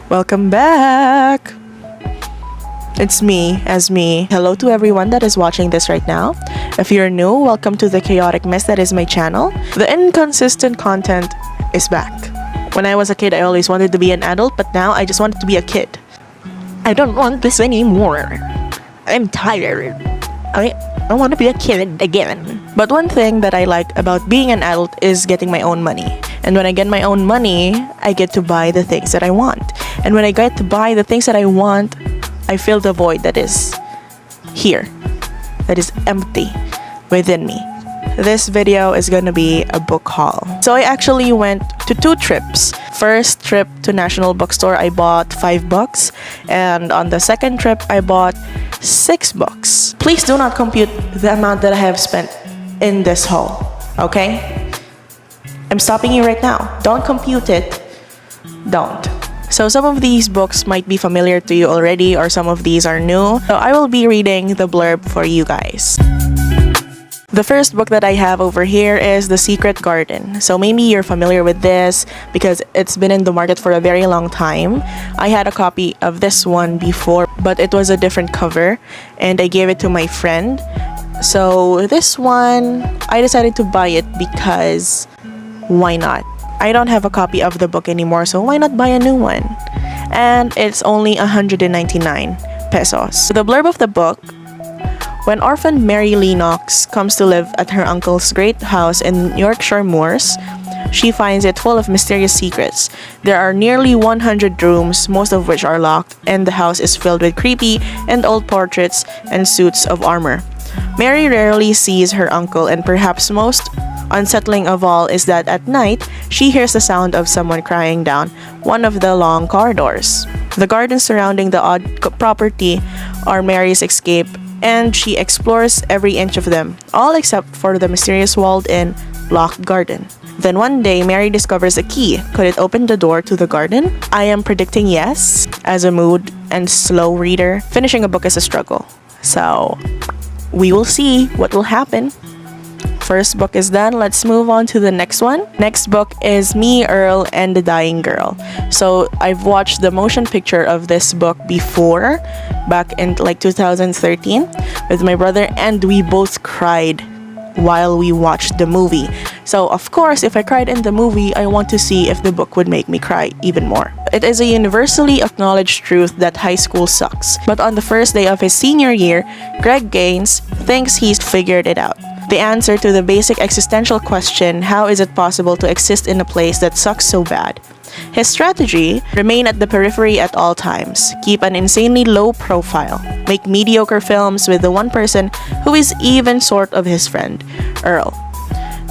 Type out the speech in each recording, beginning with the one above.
Welcome back! It's me, as me. Hello to everyone that is watching this right now. If you're new, welcome to the chaotic mess that is my channel. The inconsistent content is back. When I was a kid, I always wanted to be an adult, but now I just wanted to be a kid. I don't want this anymore. I'm tired. I want to be a kid again. But one thing that I like about being an adult is getting my own money. And when I get my own money, I get to buy the things that I want. And when I get to buy the things that I want, I fill the void that is here, that is empty within me. This video is gonna be a book haul. So I actually went to 2 trips. First trip to National Bookstore, I bought 5 books. And on the second trip, I bought 6 books. Please do not compute the amount that I have spent in this haul, okay? I'm stopping you right now. Don't compute it. Don't. So some of these books might be familiar to you already, or some of these are new. So I will be reading the blurb for you guys. The first book that I have over here is The Secret Garden. So maybe you're familiar with this because it's been in the market for a very long time. I had a copy of this one before, but it was a different cover and I gave it to my friend. So this one, I decided to buy it because why not? I don't have a copy of the book anymore, so why not buy a new one? And it's only 199 pesos. The blurb of the book: when orphan Mary Lee Knox comes to live at her uncle's great house in Yorkshire Moors, she finds it full of mysterious secrets. There are nearly 100 rooms, most of which are locked, and the house is filled with creepy and old portraits and suits of armor. Mary rarely sees her uncle, and perhaps most unsettling of all is that at night, she hears the sound of someone crying down one of the long corridors. The gardens surrounding the odd property are Mary's escape, and she explores every inch of them, all except for the mysterious walled-in, locked garden. Then one day, Mary discovers a key. Could it open the door to the garden? I am predicting yes. As a mood and slow reader, finishing a book is a struggle. So, we will see what will happen. First book is done. Let's move on to the next one. Next book is Me, Earl, and the Dying Girl. So I've watched the motion picture of this book before, back in like 2013 with my brother, and we both cried while we watched the movie. So of course, if I cried in the movie, I want to see if the book would make me cry even more. It is a universally acknowledged truth that high school sucks. But on the first day of his senior year, Greg Gaines thinks he's figured it out. The answer to the basic existential question, how is it possible to exist in a place that sucks so bad? His strategy: remain at the periphery at all times, keep an insanely low profile, make mediocre films with the one person who is even sort of his friend, Earl.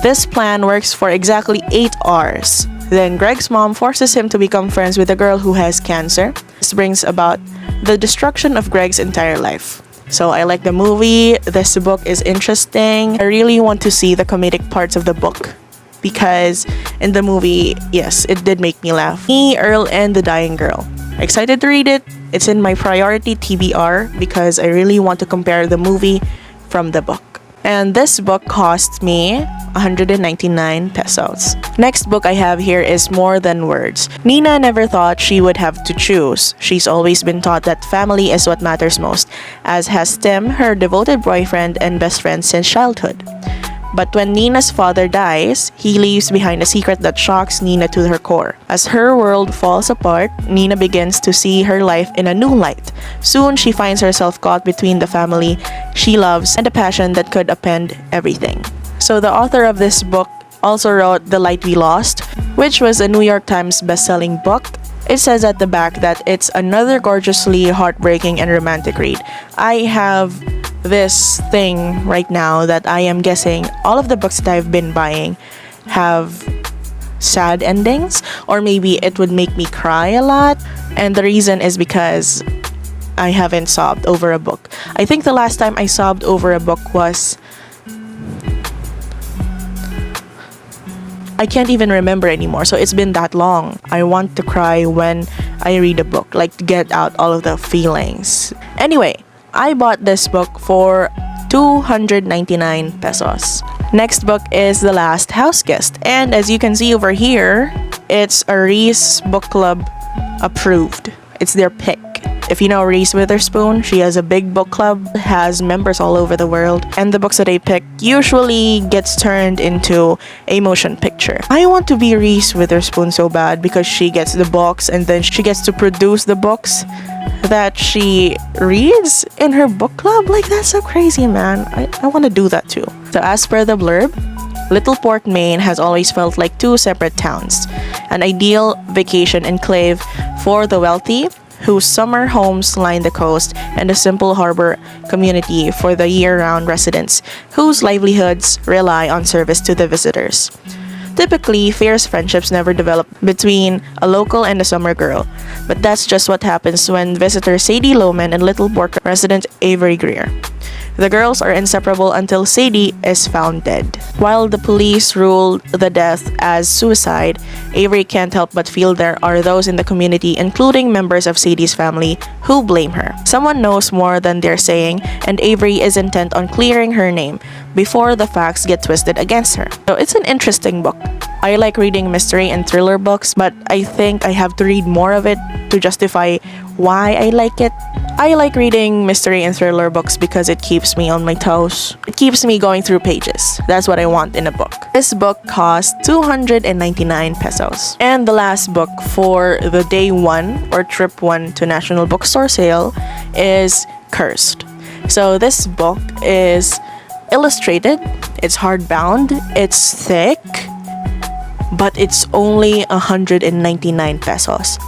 This plan works for exactly 8 hours. Then Greg's mom forces him to become friends with a girl who has cancer. This brings about the destruction of Greg's entire life. So I like the movie. This book is interesting. I really want to see the comedic parts of the book because in the movie, yes, it did make me laugh. Me, Earl, and the Dying Girl. Excited to read it. It's in my priority TBR because I really want to compare the movie from the book. And this book cost me 199 pesos. Next book I have here is More Than Words. Nina never thought she would have to choose. She's always been taught that family is what matters most, as has Tim, her devoted boyfriend and best friend since childhood. But when Nina's father dies, he leaves behind a secret that shocks Nina to her core. As her world falls apart, Nina begins to see her life in a new light. Soon, she finds herself caught between the family she loves and a passion that could upend everything. So the author of this book also wrote The Light We Lost, which was a New York Times best-selling book. It says at the back that it's another gorgeously heartbreaking and romantic read. I have this thing right now that I am guessing all of the books that I've been buying have sad endings, or maybe it would make me cry a lot. And the reason is because I haven't sobbed over a book. I think the last time I sobbed over a book was... I can't even remember anymore, so it's been that long. I want to cry when I read a book, like get out all of the feelings. Anyway, I bought this book for 299 pesos. Next book is The Last House Guest, and as you can see over here, it's a Reese Book Club approved. It's their pick. If you know Reese Witherspoon, she has a big book club, has members all over the world, and the books that they pick usually gets turned into a motion picture. I want to be Reese Witherspoon so bad because she gets the books and then she gets to produce the books that she reads in her book club. Like, that's so crazy, man. I want to do that too. So as per the blurb, Little Port, Maine has always felt like two separate towns, an ideal vacation enclave for the wealthy, whose summer homes line the coast, and a simple harbor community for the year-round residents, whose livelihoods rely on service to the visitors. Typically, fierce friendships never develop between a local and a summer girl, but that's just what happens when visitor Sadie Lohman and Little Port resident Avery Greer. The girls are inseparable until Sadie is found dead. While the police ruled the death as suicide, Avery can't help but feel there are those in the community, including members of Sadie's family, who blame her. Someone knows more than they're saying, and Avery is intent on clearing her name before the facts get twisted against her. So it's an interesting book. I like reading mystery and thriller books, but I think I have to read more of it to justify why I like it. I like reading mystery and thriller books because it keeps me on my toes. It keeps me going through pages. That's what I want in a book. This book cost 299 pesos. And the last book for the day 1 or trip 1 to National Bookstore Sale is Cursed. So this book is illustrated, it's hardbound, it's thick, but it's only 199 pesos.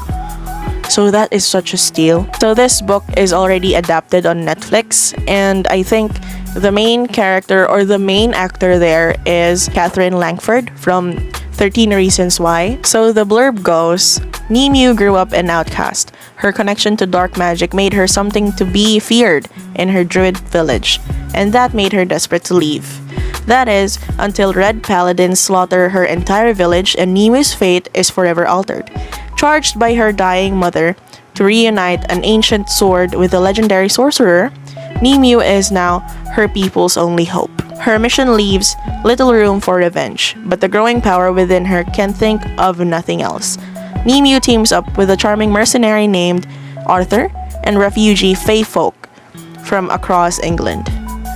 So that is such a steal. So this book is already adapted on Netflix, and I think the main character or the main actor there is Catherine Langford from 13 Reasons Why. So the blurb goes, Nemu grew up an outcast. Her connection to dark magic made her something to be feared in her druid village, and that made her desperate to leave. That is, until Red Paladins slaughter her entire village and Nemu's fate is forever altered. Charged by her dying mother to reunite an ancient sword with a legendary sorcerer, Nemu is now her people's only hope. Her mission leaves little room for revenge, but the growing power within her can think of nothing else. Nemu teams up with a charming mercenary named Arthur and refugee Fae folk from across England.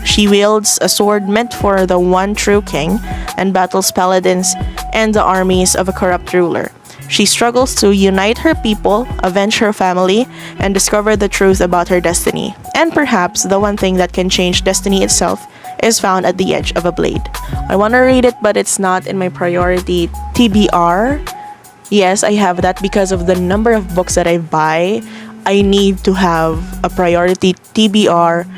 She wields a sword meant for the one true king and battles paladins and the armies of a corrupt ruler. She struggles to unite her people, avenge her family, and discover the truth about her destiny. And perhaps the one thing that can change destiny itself is found at the edge of a blade. I want to read it, but it's not in my priority TBR. Yes, I have that because of the number of books that I buy. I need to have a priority TBR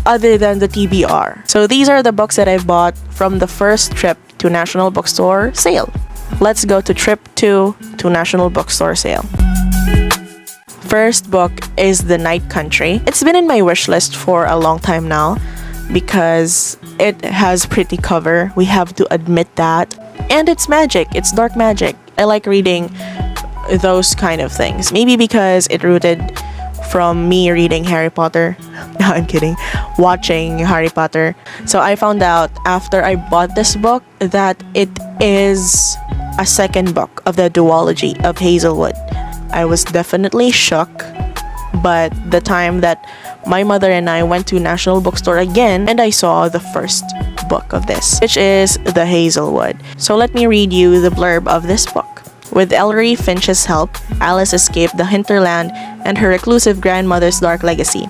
other than the TBR. So these are the books that I bought from the first trip to National Bookstore Sale. Let's go to trip 2 to National Bookstore Sale. First book is The Night Country. It's been in my wish list for a long time now because it has pretty cover. We have to admit that. And it's magic. It's dark magic. I like reading those kind of things. Maybe because it rooted from me reading Harry Potter. No, I'm kidding. Watching Harry Potter. So I found out after I bought this book that it is a second book of the duology of Hazelwood. I was definitely shook, but the time that my mother and I went to National Bookstore again and I saw the first book of this, which is the Hazelwood. So let me read you the blurb of this book. With Ellery Finch's help, Alice escaped the hinterland and her reclusive grandmother's dark legacy.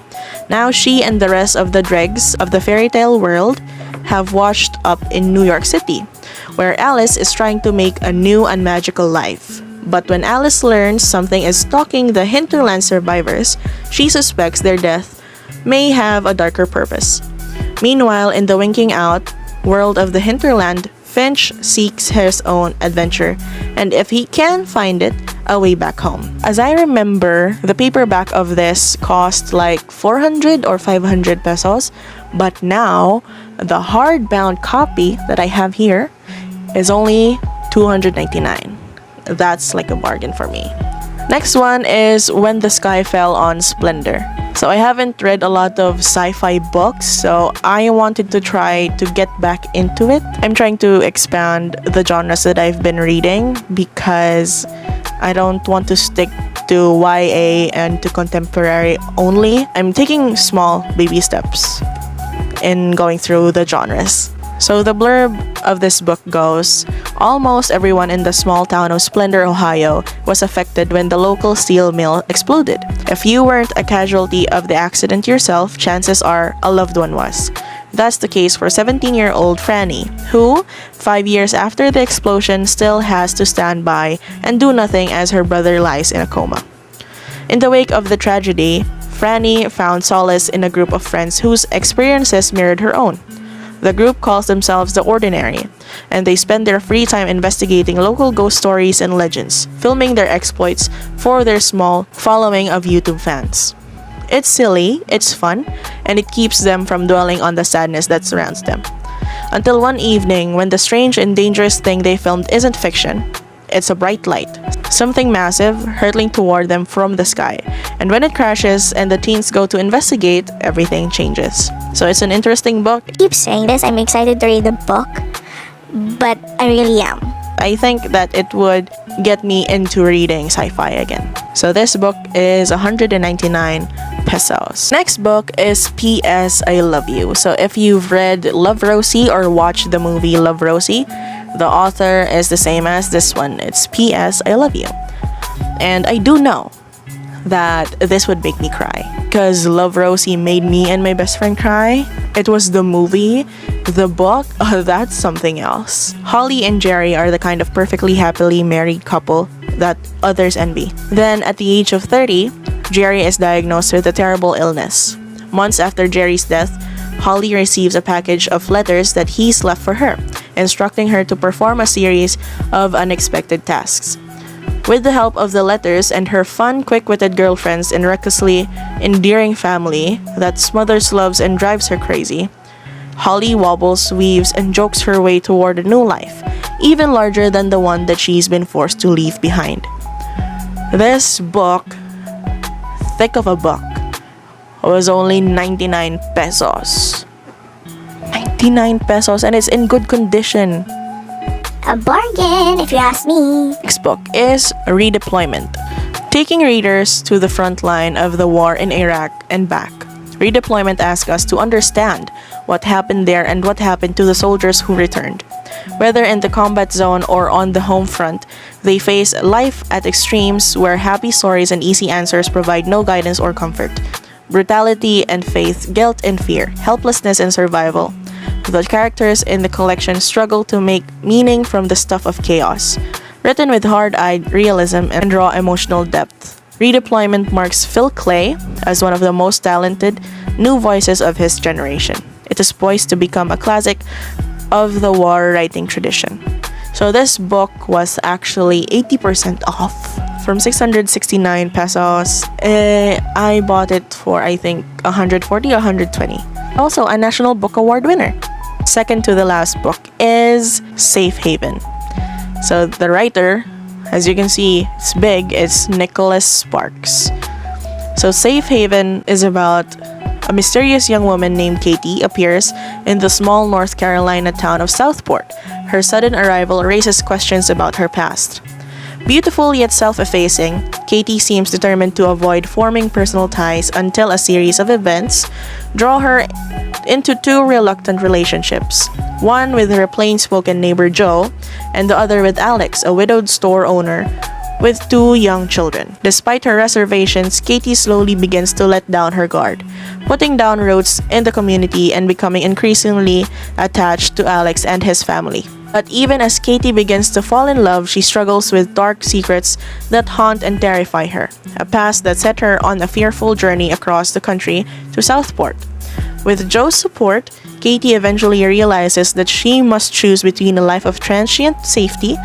Now she and the rest of the dregs of the fairy tale world have washed up in New York City, where Alice is trying to make a new and magical life. But when Alice learns something is stalking the hinterland survivors, she suspects their death may have a darker purpose. Meanwhile, in the winking out world of the hinterland, Finch seeks his own adventure, and if he can find it, a way back home. As I remember, the paperback of this cost like 400 or 500 pesos, but now the hardbound copy that I have here is only 299. That's like a bargain for me. Next one is When the Sky Fell on Splendor. So I haven't read a lot of sci-fi books, so I wanted to try to get back into it. I'm trying to expand the genres that I've been reading because I don't want to stick to YA and to contemporary only. I'm taking small baby steps in going through the genres. So the blurb of this book goes, almost everyone in the small town of Splendor, Ohio was affected when the local steel mill exploded. If you weren't a casualty of the accident yourself, chances are a loved one was. That's the case for 17-year-old Franny, who, 5 years after the explosion, still has to stand by and do nothing as her brother lies in a coma. In the wake of the tragedy, Franny found solace in a group of friends whose experiences mirrored her own. The group calls themselves The Ordinary, and they spend their free time investigating local ghost stories and legends, filming their exploits for their small following of YouTube fans. It's silly, it's fun, and it keeps them from dwelling on the sadness that surrounds them. Until one evening, when the strange and dangerous thing they filmed isn't fiction, it's a bright light, something massive hurtling toward them from the sky. And when it crashes and the teens go to investigate, everything changes. So it's an interesting book. I keep saying this, I'm excited to read the book, but I really am. I think that it would get me into reading sci-fi again. So this book is 199 pesos. Next book is P.S. I Love You. So if you've read Love Rosie or watched the movie Love Rosie, the author is the same as this one. It's P.S. I Love You. And I do know that this would make me cry, because Love Rosie made me and my best friend cry. It was the movie. The book, that's something else. Holly and Jerry are the kind of perfectly happily married couple that others envy. Then, at the age of 30, Jerry is diagnosed with a terrible illness. Months after Jerry's death, Holly receives a package of letters that he's left for her, instructing her to perform a series of unexpected tasks. With the help of the letters and her fun, quick-witted girlfriends and recklessly endearing family that smothers, loves, and drives her crazy, Holly wobbles, weaves, and jokes her way toward a new life, even larger than the one that she's been forced to leave behind. This book, thick of a book, was only 99 pesos. 99 pesos, and it's in good condition. A bargain, if you ask me. Next book is Redeployment, taking readers to the front line of the war in Iraq and back. Redeployment asks us to understand what happened there and what happened to the soldiers who returned. Whether in the combat zone or on the home front, they face life at extremes where happy stories and easy answers provide no guidance or comfort. Brutality and faith, guilt and fear, helplessness and survival. The characters in the collection struggle to make meaning from the stuff of chaos. Written with hard-eyed realism and raw emotional depth, Redeployment marks Klay as one of the most talented new voices of his generation. It is poised to become a classic of the war writing tradition. So this book was actually 80% off from 669 pesos. I bought it for, I think, 140 or 120. Also a National Book Award winner. Second to the last book is Safe Haven. So the writer, as you can see, it's big, it's Nicholas Sparks. So Safe Haven is about a mysterious young woman named Katie appears in the small North Carolina town of Southport. Her sudden arrival raises questions about her past. Beautiful yet self-effacing, Katie seems determined to avoid forming personal ties until a series of events draw her into two reluctant relationships. One with her plain-spoken neighbor Joe, and the other with Alex, a widowed store owner with two young children. Despite her reservations, Katie slowly begins to let down her guard, putting down roots in the community and becoming increasingly attached to Alex and his family. But even as Katie begins to fall in love, she struggles with dark secrets that haunt and terrify her, a past that set her on a fearful journey across the country to Southport. With Joe's support, Katie eventually realizes that she must choose between a life of transient safety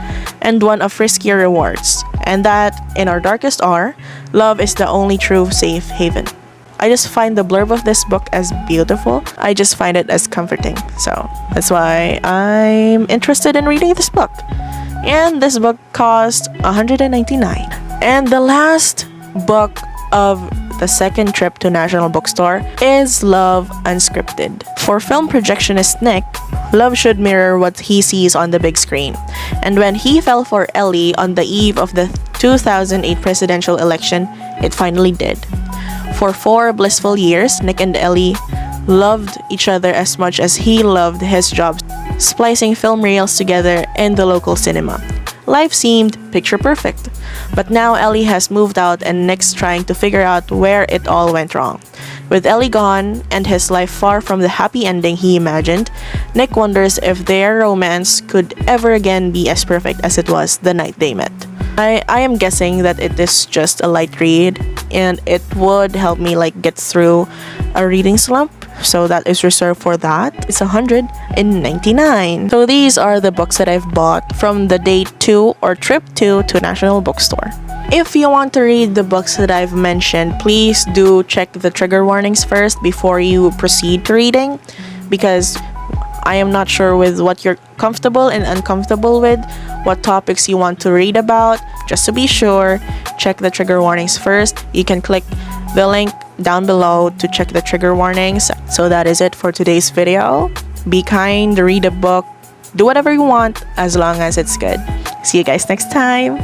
and one of riskier rewards, and that, in our darkest hour, love is the only true safe haven. I just find the blurb of this book as beautiful. I just find it as comforting. So that's why I'm interested in reading this book. And this book cost 199. And the last book of the second trip to National Bookstore is Love Unscripted. For film projectionist Nick, love should mirror what he sees on the big screen. And when he fell for Ellie on the eve of the 2008 presidential election, it finally did. For 4 blissful years, Nick and Ellie loved each other as much as he loved his job, splicing film reels together in the local cinema. Life seemed picture perfect. But now Ellie has moved out and Nick's trying to figure out where it all went wrong. With Ellie gone and his life far from the happy ending he imagined, Nick wonders if their romance could ever again be as perfect as it was the night they met. I am guessing that it is just a light read and it would help me get through a reading slump. So that is reserved for that. It's $199. So these are the books that I've bought from the day 2 or trip 2 to National Bookstore. If you want to read the books that I've mentioned, please do check the trigger warnings first before you proceed to reading, because I am not sure with what you're comfortable and uncomfortable with, what topics you want to read about. Just to be sure, check the trigger warnings first. You can click the link down below to check the trigger warnings. So that is it for today's video. Be kind, read a book, do whatever you want as long as it's good. See you guys next time.